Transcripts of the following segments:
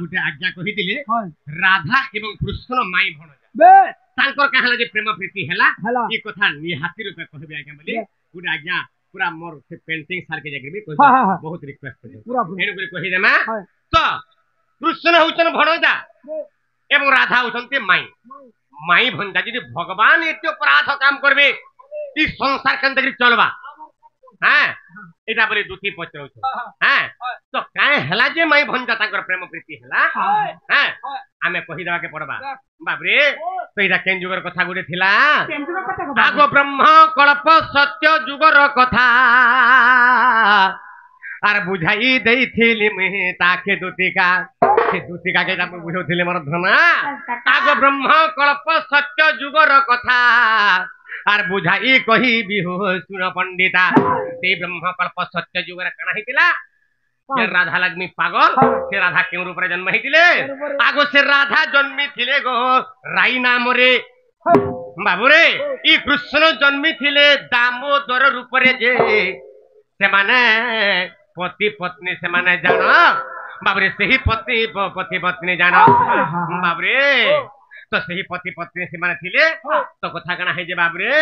गोटे आज्ञा कहिथिले राधा एवं कृष्ण माई भणजा तांकर कहला जे प्रेम प्रीति हैला ई कथा निहाती रूपे कहबे आज्ञा बोली गोटे आज्ञा पूरा मोर से पेंटिंग सार के जगह भी कहि बहुत रिक्वेस्ट करे पूरा एनु करे कहि देमा तो कृष्ण होचन भणजा एवं राधा होचनते माई माई भणजा यदि भगवान एते अपराध काम करबे ई संसार केनते करी चलबा हां एटा बोले दुती पचरौ छ हां तो काहे हला जे माई भणजा ताकर प्रेम प्रीति हला हां आमे कहि देबा के पड़बा बाप रे तो एटा केन जुगर कथा गुडे थिला आगो ब्रह्म कल्प सत्य जुगर कथा आर बुझाई देइथिली मे ताके दुतिका से दुतिका के हम बुझौथिले मोर धना आगो ब्रह्म कल्प सत्य जुगर कथा आर बुझाई कहि बिहो सुन पंडिता ते ब्रह्म कल्प सत्य जुगर कना हितिला से राधा लक्ष्मी पागल से राधा केउ रूप रे जन्म हितिले आगो से राधा जन्मी थिले गो राई नाम रे बाबू रे ई कृष्ण जन्मी थिले दामोदर रूप रे जे से माने पति पत्नी से माने जान बाबरे सही पति पत्नी जान बाबरे तो सही पति पत्नी से माने थिले तो कथा कना है जे बाबरे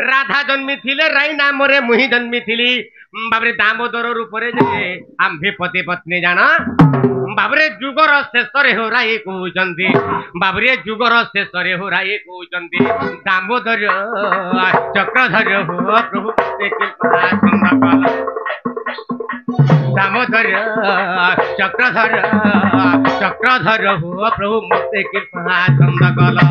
राधा जन्मी थिले राई नाम रे मुही जन्मी थिली बाबरे दामोदर रूप रे जे आम भी पति पत्नी जान बाबरे जुगर शेष रे हो राई कहउचंदी बाबरे जुगर शेष रे हो राई कहउचंदी दामोदर चक्रधर हो प्रभु ते कृपा सुंदर दामोदर चक्रधर चक्रधर हो प्रभु मते कृपा छंद कला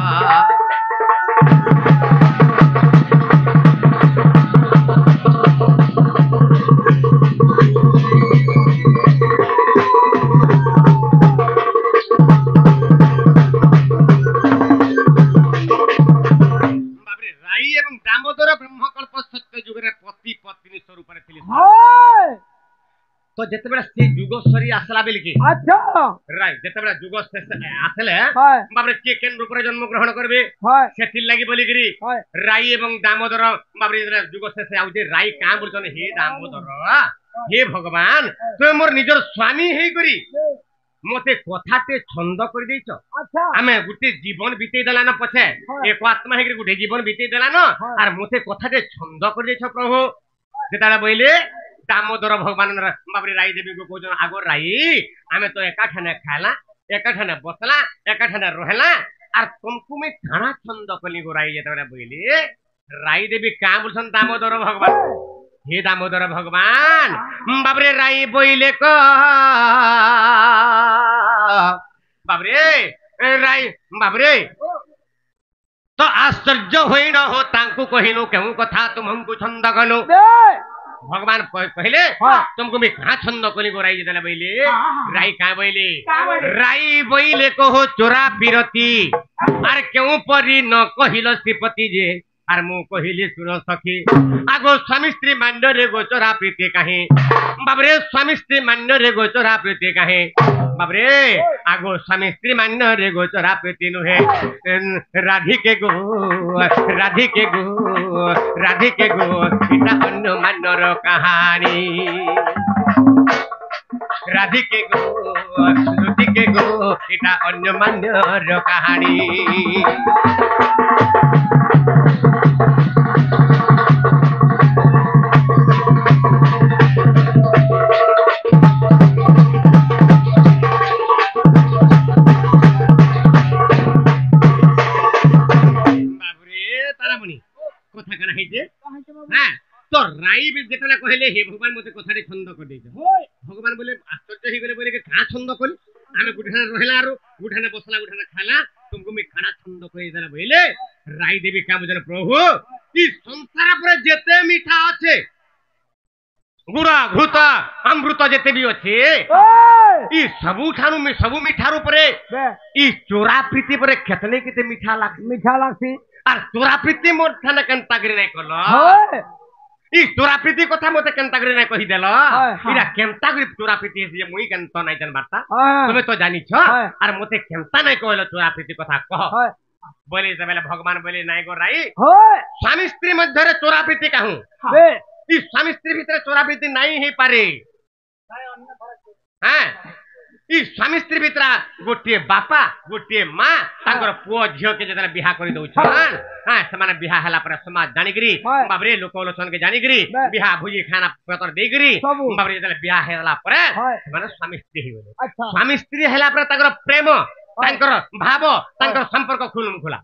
बाबरे राई एवं दामोदर ब्रह्मकल्प सत्य जुगरे पति पत्नी स्वरूप रे थिले तो जते बेला से जुग सरी आसला बेल के अच्छा राइट जते बेला जुग आसले बाबरे के केन रूप रे जन्म ग्रहण करबे सेथिल लागि बोली करी राई एवं दामोदर बाबरे जुग से आउ जे राई का बोलछन हे दामोदर हे भगवान तो मोर निजर स्वामी हे करी मते कथाते छंद कर देछ अच्छा हमें गुटे जीवन बिते देला न पछे एक आत्मा हे गुटे जीवन बिते देला न आर मते कथाते छंद कर देछ प्रभु जेताला बोइले दामोदर भगवान बाबरे राई देवी को कोजन आगो राई हमें तो एका ठाने खाला एका ठाने बसला एका ठाने रहला आर तुमको में खाना छंद कली गो राई जेतबे बोइले राई देवी का बोलछन दामोदर भगवान हे दामोदर भगवान बाबरे राई बोइले को बाबरे राई बाबरे तो आश्चर्य होई न हो तांको कहिनो केहू कथा तुम हमको छंद कनो भगवान पहले तुमको मैं कहा छंद कली गो राई जेतला बोइले राई का बोइले राई बोइले को हो चोरा पिरती आर केउ परी न कहिलो श्रीपति जे आर मु कहिले सुन सखी आगो स्वामी स्त्री मान्य रे गोचरा प्रीति काहे बाबरे स्वामी स्त्री मान्य रे गोचरा प्रीति काहे बाबरे आगो स्वामी स्त्री मान्य रे गोचरा प्रीति नुहे राधिके गो राधिके गो राधिके गो इता अन्य मान्यर कहानी राधिके गो लुटिके गो इता अन्य मान्यर कहानी कथा कना हेजे हां तो राई भी जेतला कहले हे भगवान मते कथारे छंद कर देछ भगवान बोले आश्चर्य ही बोले के का छंद कल आमे गुठाने रहला आरो गुठाने बसला गुठाने खाला तुमको मैं खाना छंद कहि देला बोले राई देवी का बुझल प्रभु ई संसार पर जेते मीठा আছে गुरा घृत अमृत जेते भी আছে ई सबु ठानु में सबु मीठार ऊपर ई चोरा प्रीति पर केतने केते मीठा लागसी आर चोरा प्रीति मोर थाने केनता करी नै कलो ई चोरा प्रीति कथा मते केनता करी नै कहि देलो इरा केनता करी चोरा प्रीति जे मुई केनता नै जान बार्ता तमे तो जानि छ आर मते केनता नै कहलो चोरा प्रीति कथा कह बोले जबेला भगवान बोले नै गो राई स्वामी स्त्री मध्य रे चोरा प्रीति काहू ई स्वामी स्त्री भीतर चोरा प्रीति नै हे पारे हां ई स्वामी स्त्री भितरा गोटे बापा गोटे माँ ताकर पुओ झियो के जतरा बिहा करि दउछन हां समान बिहा हला पर समाज जानिगिरी बाबरे लोक लोचन के जानिगिरी बिहा भुजी खाना पतर देगिरी बाबरे जतरा बिहा हला पर माने स्वामी स्त्री हो स्वामी स्त्री हला पर ताकर प्रेम तांकर भाव तांकर संपर्क खुलम खुला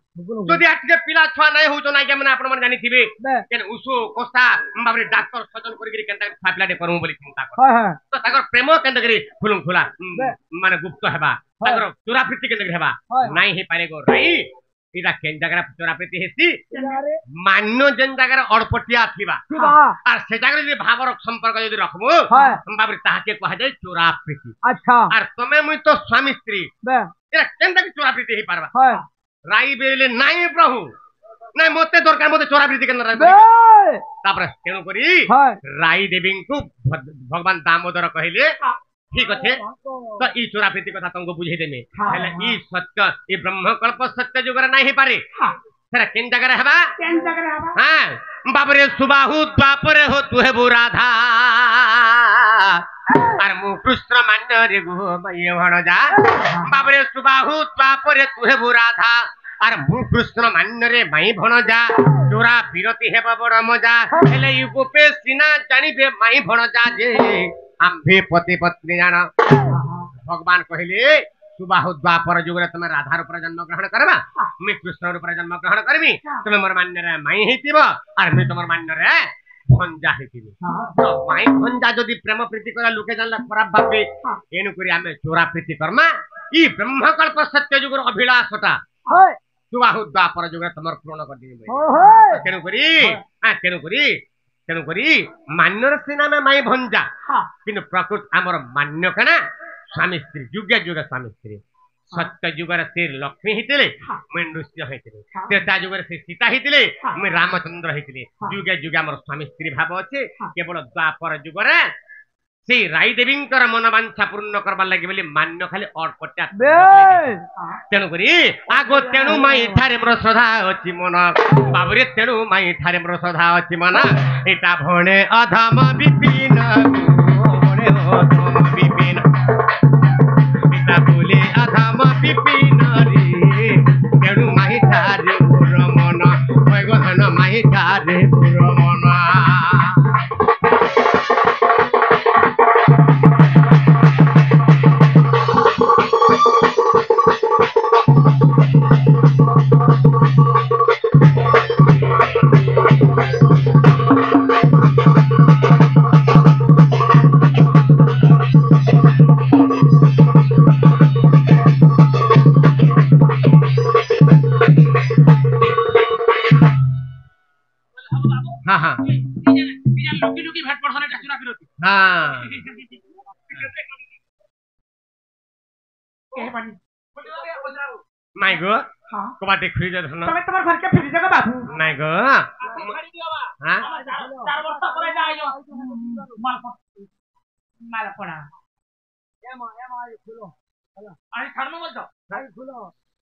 जदि आटके पिला छुआ नै होतो नै के माने आपण मन जानि थिबे केन उसु कोस्ता बाबरे डॉक्टर सजन करिगिरी केनता फापलाडे करू बोली चिंता कर तो ताकर प्रेम केनता करी खुलम खुला माने गुप्त हेबा ताकर चोराप्रीति केनता हेबा नै हे पारे गो रई इदा केन जगरा चोराप्रीति हेसी मान्य जन जगरा अडपटिया थिबा आर से जगरा जे भावर संपर्क जदि रखबो बाबरे ताहाके कहा जाय चोराप्रीति अच्छा आर तमे मुई तो स्वामी स्त्री ए केनता की चोराप्रीति हे पारबा राई बेले नाई प्रभु नाई मते दरकार मते चोराप्रीति केन राई तापर केनु करी राई देवी को भगवान दामोदर कहिले ठीक अच्छे तो ई चोराप्रीति कथा तुमको बुझे देमे हेले ई सत्य ई ब्रह्मकल्प सत्य जुगर नाही हे पारे सर केन जगह हेबा हां बाबरे सुबाहु द्वापरे हो तुहे बु राधा आर मु कृष्ण मान्य रे गो मय भणजा बाबरे सुबाहु द्वापरे तुहे बु राधा आर मु कृष्ण मान्य रे माई भणजा चोरा विरति हेबा बड़ मजा हेले ई गोपे सिना जानिबे माई भणजा जे आम्भे पति पत्नी जान भगवान कहले सुबाहु द्वापर जुगरे तुम राधा रूप जन्म ग्रहण करबा मैं कृष्ण रूप जन्म ग्रहण करबी तुम मोर मान्य रे माई हेतिबो आर मैं तुमर मान्य रे भंजा हेतिबी तो माई भंजा जदी प्रेम प्रीति करा लोके जानला खराब भाबे एनु करी आमे चोरा प्रीति करमा ई ब्रह्मकल्प सत्य जुगर अभिलाषता सुबाहु द्वापर जुगरे तुमर पूर्ण कर दिबे केनु करी मान्यर सिना में माई भंजा किंतु प्रकृत आमर मान्य कना स्वामी स्त्री जुग जुग स्वामी स्त्री सत्य जुगर से लक्ष्मी हितले मैं नृसिंह हितले त्रेता जुगर से सीता हितले मैं रामचंद्र हितले जुग जुग आमर स्वामी स्त्री भाव अच्छे केवल द्वापर जुगर से राई देवी मन वांछा पूर्ण करबार लगे बोली मान्य खाली अड़पटा तेणु करी आगो तेणु माई ठारे मोर श्रद्धा अछि मन बाबरे तेणु माई ठारे मोर श्रद्धा अछि मन एटा भणे अधम विपिन भणे अधम विपिन एटा बोले अधम विपिन रे तेणु माई ठारे मोर मन ओय गो धन माई ठारे मोर मन नहीं गो कबाटे फ्रीज धन तमे तमर घर के फ्रीज का बाबू नहीं गो हां 4 वर्ष करे जाइयो माल पड़ा एमा खुलो आई छड़नो बोल दो आई खुलो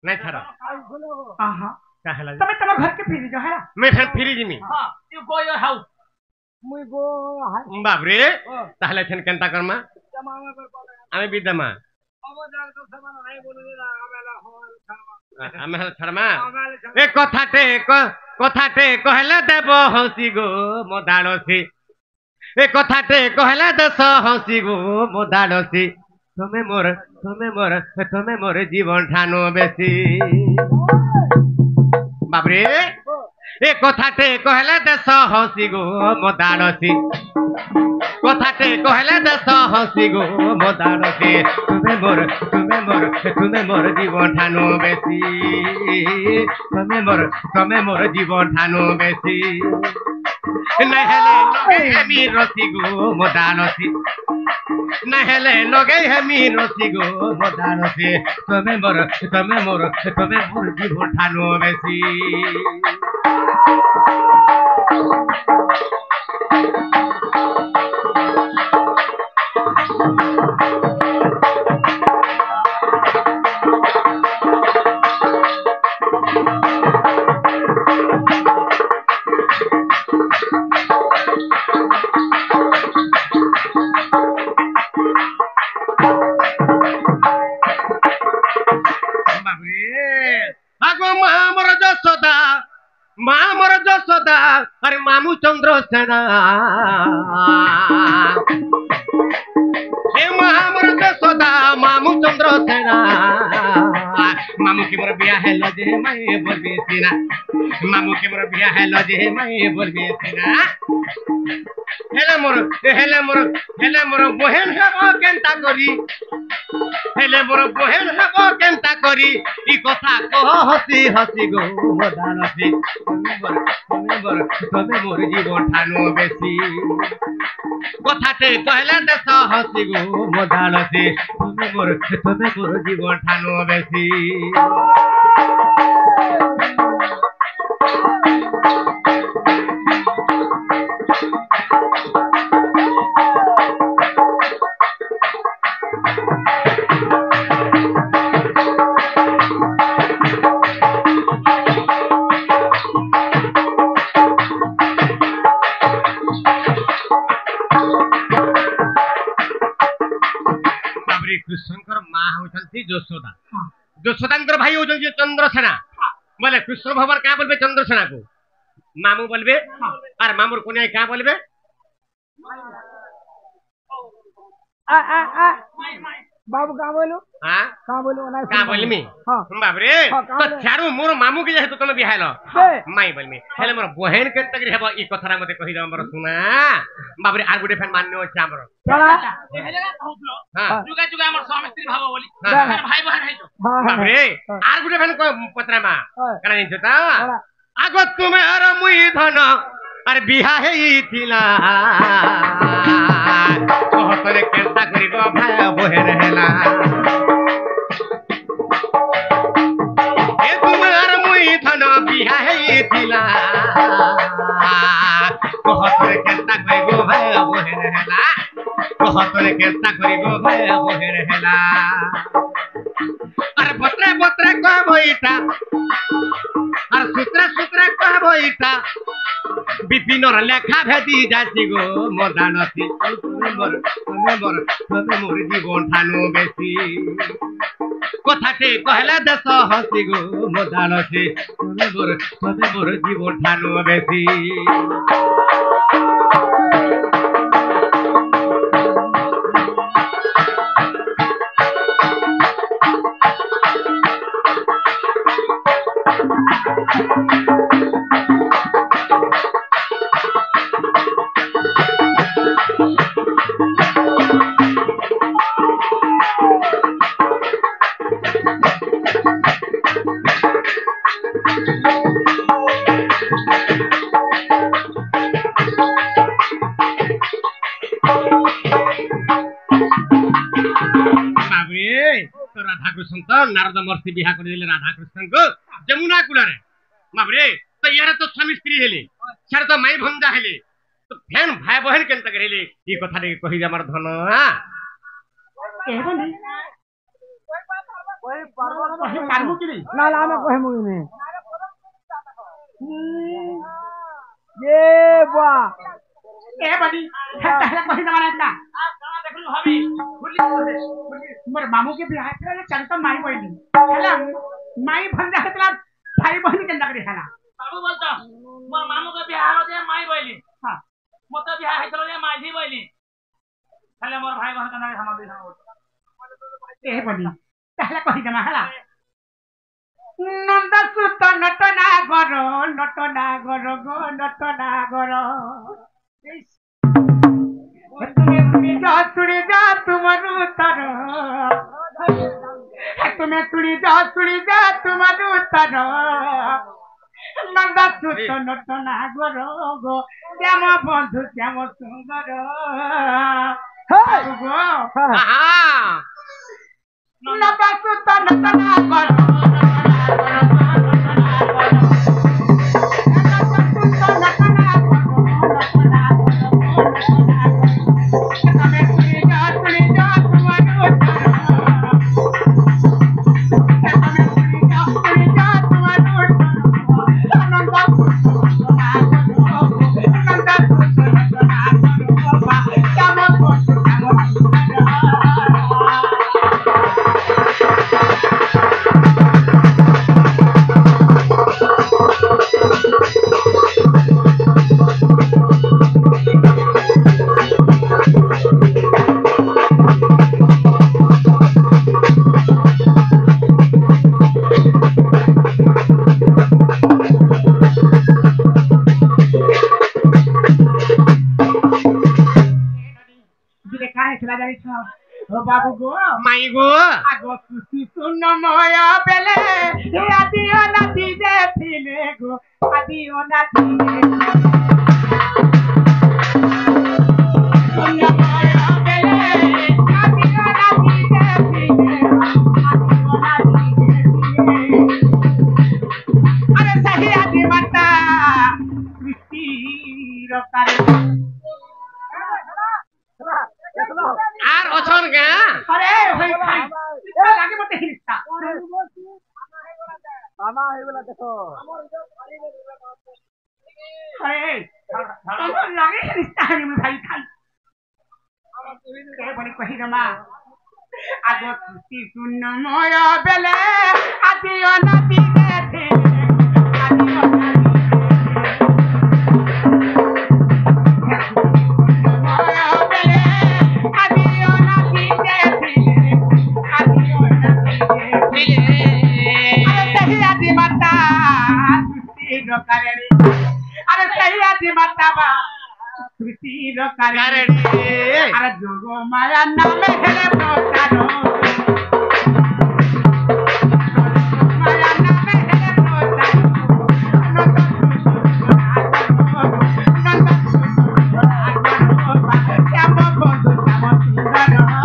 नहीं छड़ा आई खुलो हां काहेला तमे तमर घर के फ्रीज है मैं फिर फ्रीज में हां यू गो योर हाउस मुई गो बाप रे ताहले छन केनता करमा आमे विद्यमा ए कथाटे कहले देव हसी गो मोदाड़सी ए कथाटे कहले देश हसी गो मोदाड़सी तमे मोर जीवन ठानो बेसी बाबरे ए कथाटे कहले देश हसी गो मोदाड़सी कथाटे कहले देश हसी गो मोदाड़सी तुमे मोर जीवन ठानो बेसी तुमे मोर जीवन ठानो बेसी नहेले लगे हेमी रसी गो मोदाड़सी नहेले लगे हेमी रसी गो मोदाड़सी तुमे मोर जीवन ठानो बेसी सेना हे महामर यशोदा मामू चंद्र सेना मामू की मोर बिया है लजे मैं बोलबे सीना मामू की मोर बिया है लजे मैं बोलबे सीना हेले मोर बहन हेबो केनता करी हेले मोर बहन हेबो केनता करी ई कथा कह हसी हसी गो मदालसी तमे मोर जीवन ठानो बेसी कथाटे कहले देश हसी गो मदालसी तमे मोर जीवन ठानो बेसी कृष्णकर माँ होती यशोदा यशोदा भाई होती चंद्रसेना बोले कृष्ण भगवान क्या बोलबे चंद्रसेना को मामू बोलबे और मामूर कन्या क्या बोलबे बाबू कहाँ बोलू हां कहाँ बोलू का बोलमी बाप रे तो चारू मोर मामू के जेतु तमे बिहाइल माई बोलमी हेले मोर बहन के तक हेबो ई कथरा मते कहि दम मोर सुना बाप रे आर गुटे फैन मान्य अछि हमर चला हेले का कहउतलो जुगा जुगा हमर स्वामी स्त्री भाव बोली भाई बहन हैजो बाप रे आर गुटे फैन पत्रा मा कना जिन ता आगो तुमे अर मुई धन अरे बिहा हेई थिला कहतरे केनता करिबो भाई बहन हेला ए तुमे अर मुई धन बिहा हेई थिला कहतरे केनता करिबो भाई बहन हेला कहतरे केनता करिबो भाई बहन हेला अरे बत्रे बत्रे कह बइटा और सूत्र सूत्र कह बइटा विपिनर लेखा भेदी जासी गो मदानसी तमे मोर जीवन ठानो बेसी कथाटे कहला देश हसी गो मदानसी तमे मोर जीवन ठानो बेसी राधा कृष्ण तो नारद मर्सी बिहा कर दिले राधा कृष्ण को जमुना कूलरे बाबरे तो यार तो स्वामी स्त्री हेले छार तो माई भंजा हेले तो फेन भाई बहन केनता करेले ई कथा दे कहि हमर धन एबनी कोई पारमु कि नहीं ना ला मैं कहमु नहीं ये वाह ए बड़ी पहले कहि दवाना था कहां देखलु हबी फुली मोर मामू के बियाह करे चलता माई बहिनी हला माई भंजा हतला भाई बहिनी केनता करे हला बाबू बोलता मोर मामू के बियाह हो दे माई बहिनी हां मत बियाह हेतलो दे माझी बहिनी हला मोर भाई बहन केनता हम दे ए बड़ी पहले कहि दमा हला नंद सुत नटना गरो गो नटना गरो तुम्हें सुनी जा तुम्हारू तर तुम्हें सुनी जा तुम्हारू तर नंदा सुत नटना गरो गो श्याम बंधु श्याम सुंदर नंदा सुत नटना गरो ଥିଲା ଜାଣିଛ ଓ ବାବୁ ଗୋ ମାଇ ଗো ଆଗ ଖୁସି ସୁନମୟ ବେଲେ ଏ ଆଦି ଅନାଦି ଯେ ଥିଲେ ଗୋ ଆଦି ଅନାଦି আর অছন গা আরে হই খাই লাগে মতে হিস্তা মামা এইগুলা দেখো আরে তোমার লাগে হিস্তা আমি ভাই খাই কে বলি কহি রে মা আগ খুশি সুনময় বেলে আদি অনাদি দেখে আদি অনাদি अरे सही आदि माता कृति रो करे अरे जोगो माया नाम हेले प्रोतारो माया नाम हेले प्रोतारो श्याम बंधु श्याम सुंदर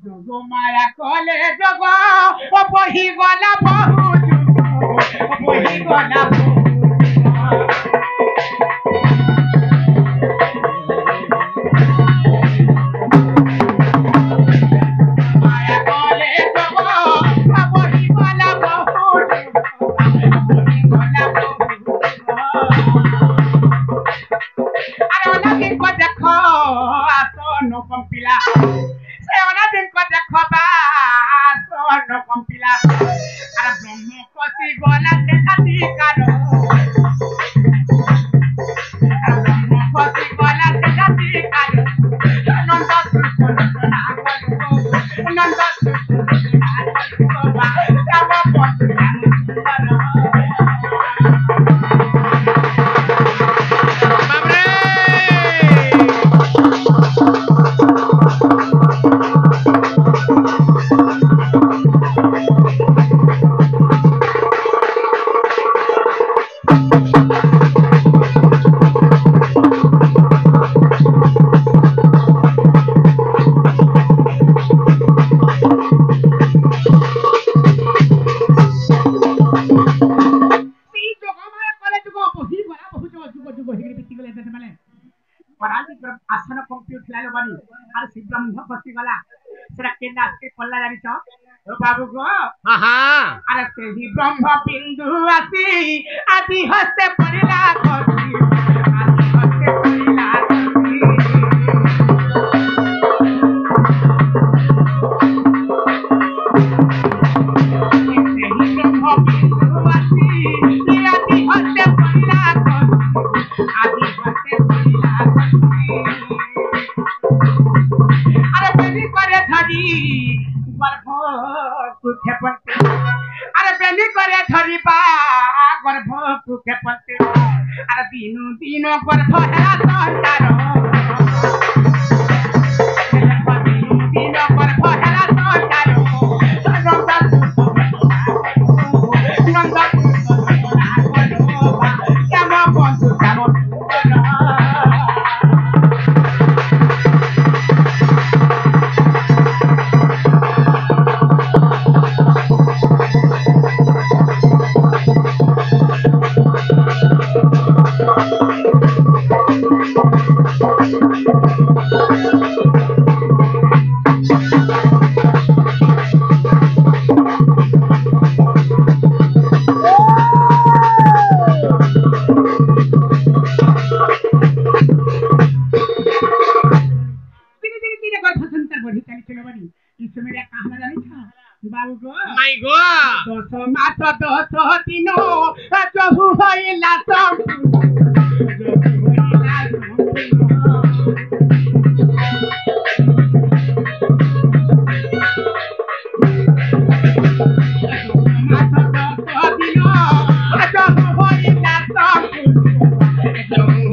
जोगो माया कले जोगो ओ बही गला बहु जोगो बही गला माया कले जोगो ओ बही गला बहु बही गला अरे ओना दिन को देखो आसो नो कंपिला दिन को देखो बा सोनो कंपिला अरे ब्रह्म कोसी गोला देखाती करो ब्रह्म कोसी गोला देखाती करो नंद सुना करो नंद सुना करो बा सब बंधु आसन पंक्ति उठला बनी अरे से ब्रह्म फसी गला सेरा केना के पल्ला जानी छ ओ बाबू गो हां हां अरे से ही ब्रह्म बिंदु आसी आदि हस्ते परिला कसी आदि हस्ते परिला कसी से ही ब्रह्म बिंदु आसी आदि हस्ते परिला कसी आदि हस्ते परिला अरे बेनी करे धरी गर्भ कुखे पते अरे बेनी करे धरी बा गर्भ कुखे पते अरे दिनु दिनो गर्भ है संसार दिनो गर्भ है संसार नंदा श्याम बंधु श्याम माई गो 10 मास 10 दिन प्रभु होइला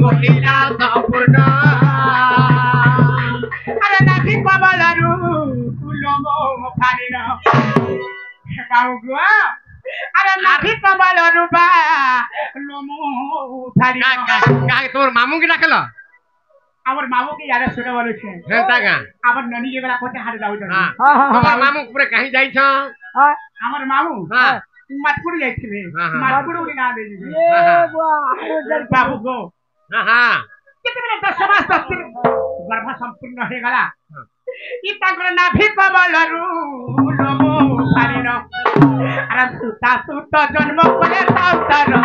संपूर्ण अरे नाथी बाबालारू लोगो खाली न बाबुगो अरे नाथी बाबालारू बा लोमो खाली का तोर मामू की डाकल আমার মামুকে यार सुने वालो छे हेता का আমার ननी के बेला कोते हार जाउ छ हां हाँ हाँ तोर हाँ मामू पूरे कहीं जाई छ हाँ আমার मामू हां माटकुड़ी जाइथिले हाँ, हाँ। माटकुड़ी ना दे ये बुआ हरो बाबुगो हां हां केतेबेले 10 मास 10 दिन गर्भ संपूर्ण हे गला इ ताकर नाभि कमलरू लोमो खाली न अरे सुता सुत जन्म करे संसार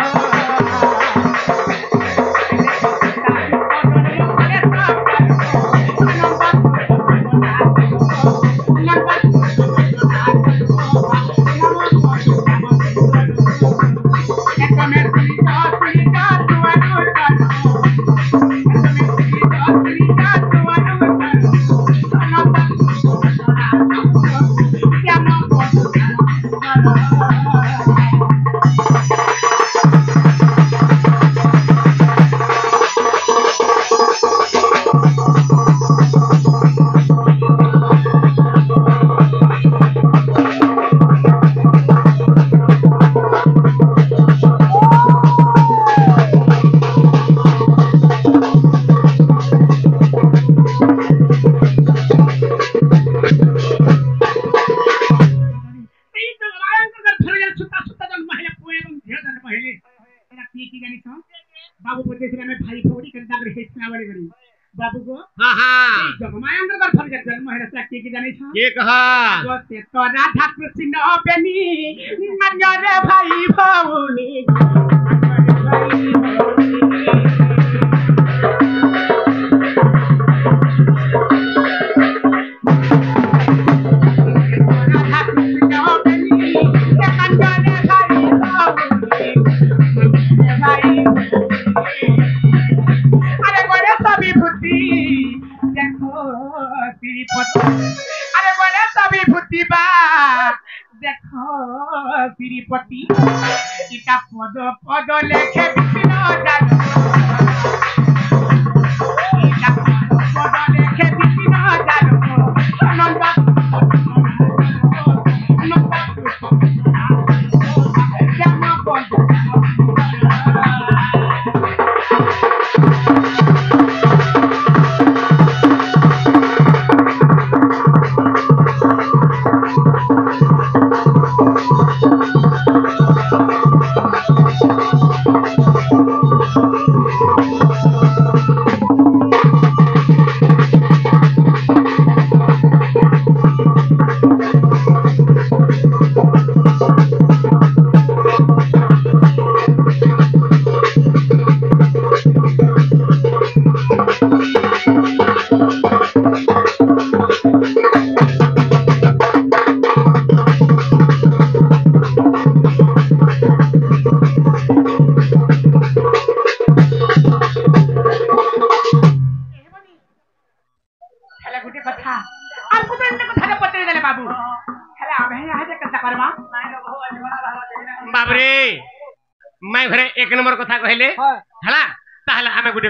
बाबू बोलते थे मैं भाई फोड़ी करता कर हेच ना वाले करी बाबू को हां हां जगमायांगर कर फल जन्म है रस्ता के जाने छ के कहा जो से तो राधा कृष्ण बेनी मंजर भाई भौनी अरे बड़े सभी भूति बा देखो तिरुपति इटा पद पद लेखे बिपिन जानो इटा पद लेखे बिपिन जानो नंदा जानो बंद बाबरे मैं घरे एक नंबर कथा कहले हाँ हला ताहला हमें गुटे